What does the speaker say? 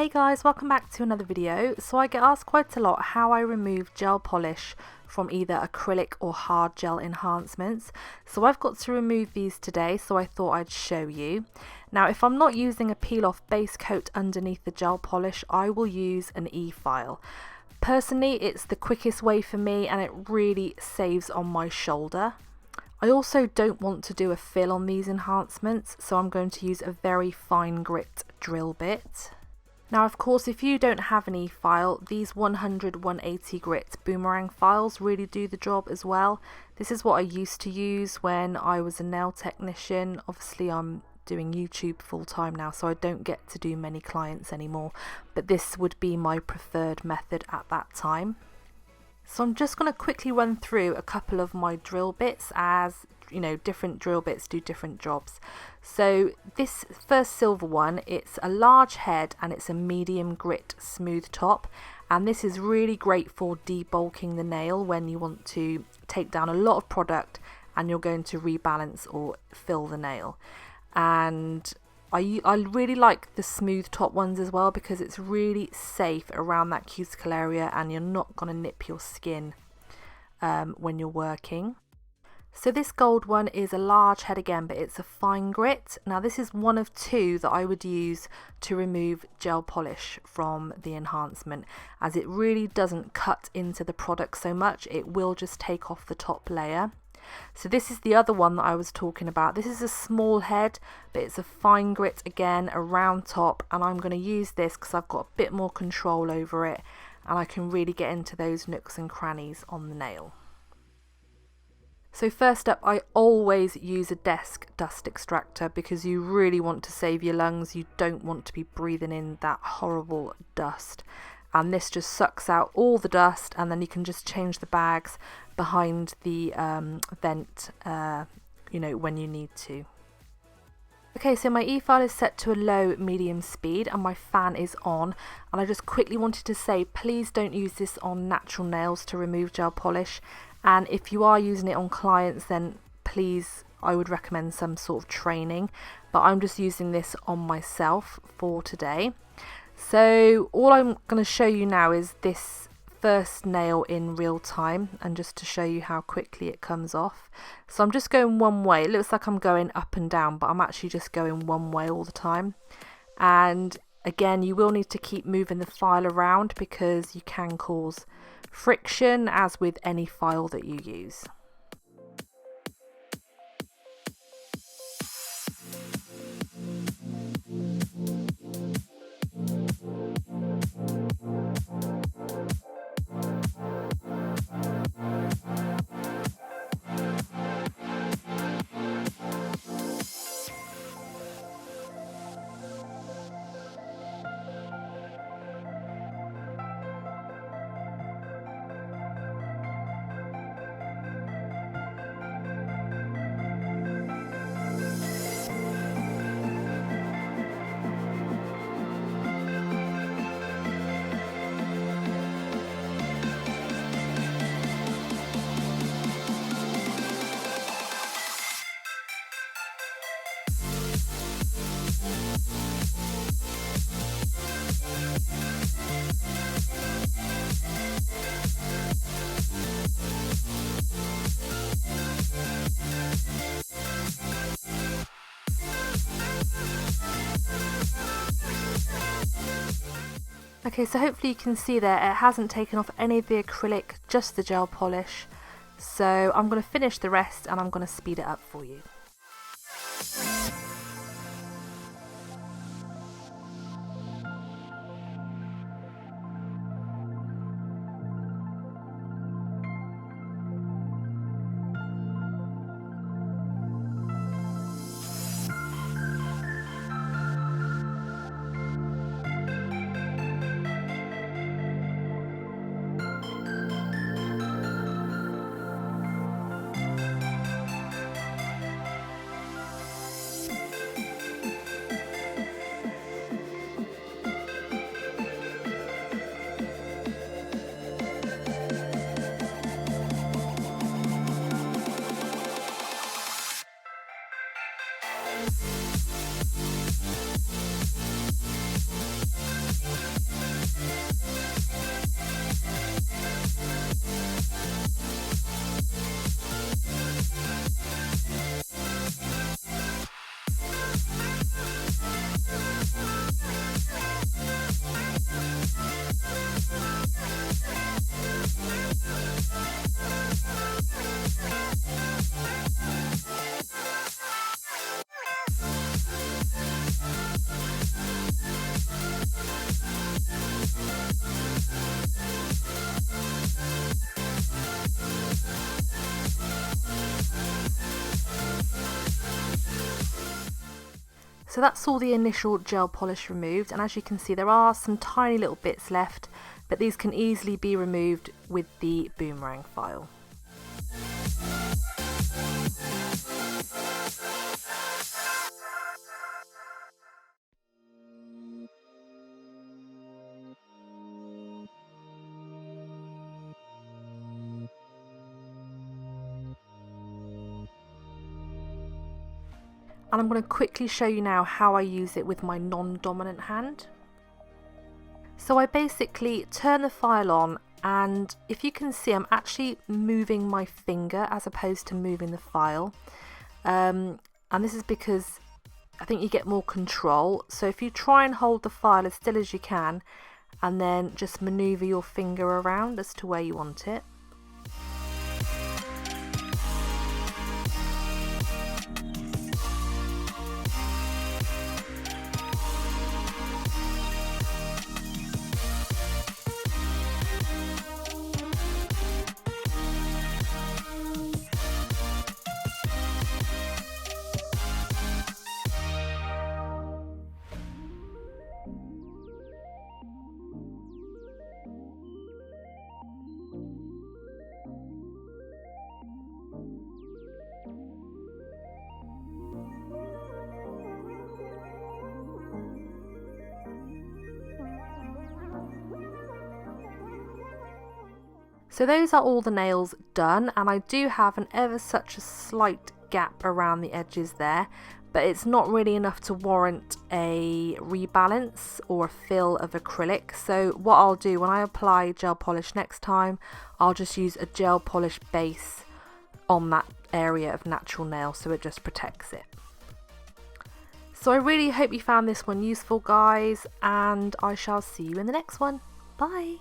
Hey guys, welcome back to another video. So I get asked quite a lot how I remove gel polish from either acrylic or hard gel enhancements. So I've got to remove these today, so I thought I'd show you. Now if I'm not using a peel off base coat underneath the gel polish, I will use an e-file. Personally, it's the quickest way for me and it really saves on my shoulder. I also don't want to do a fill on these enhancements, so I'm going to use a very fine grit drill bit. Now of course, if you don't have an e-file, these 100-180 grit Boomerang files really do the job as well. This is what I used to use when I was a nail technician. Obviously I'm doing YouTube full time now, so I don't get to do many clients anymore, but this would be my preferred method at that time. So I'm just going to quickly run through a couple of my drill bits, as you know, different drill bits do different jobs. So this first silver one, it's a large head and it's a medium grit smooth top, and this is really great for debulking the nail when you want to take down a lot of product and you're going to rebalance or fill the nail. And I really like the smooth top ones as well, because it's really safe around that cuticle area and you're not going to nip your skin when you're working. So this gold one is a large head again, but it's a fine grit. Now this is one of two that I would use to remove gel polish from the enhancement, as it really doesn't cut into the product so much, it will just take off the top layer. So this is the other one that I was talking about. This is a small head, but it's a fine grit again, a round top, and I'm going to use this because I've got a bit more control over it and I can really get into those nooks and crannies on the nail. So first up, I always use a desk dust extractor because you really want to save your lungs. You don't want to be breathing in that horrible dust. And this just sucks out all the dust, and then you can just change the bags behind the vent, you know, when you need to. Okay, so my e-file is set to a low medium speed and my fan is on, and I just quickly wanted to say, please don't use this on natural nails to remove gel polish, and if you are using it on clients, then please, I would recommend some sort of training, but I'm just using this on myself for today. So all I'm going to show you now is this first nail in real time, and just to show you how quickly it comes off. So I'm just going one way. It looks like I'm going up and down, but I'm actually just going one way all the time. And again, you will need to keep moving the file around because you can cause friction, as with any file that you use. Okay, so hopefully you can see there, it hasn't taken off any of the acrylic, just the gel polish. So I'm going to finish the rest and I'm going to speed it up for you. So that's all the initial gel polish removed, and as you can see there are some tiny little bits left, but these can easily be removed with the Boomerang file. And I'm going to quickly show you now how I use it with my non-dominant hand. So I basically turn the file on, and if you can see I'm actually moving my finger as opposed to moving the file. And this is because I think you get more control. So if you try and hold the file as still as you can and then just maneuver your finger around as to where you want it. So those are all the nails done, and I do have an ever such a slight gap around the edges there, but it's not really enough to warrant a rebalance or a fill of acrylic. So what I'll do when I apply gel polish next time, I'll just use a gel polish base on that area of natural nail so it just protects it. So I really hope you found this one useful, guys, and I shall see you in the next one. Bye!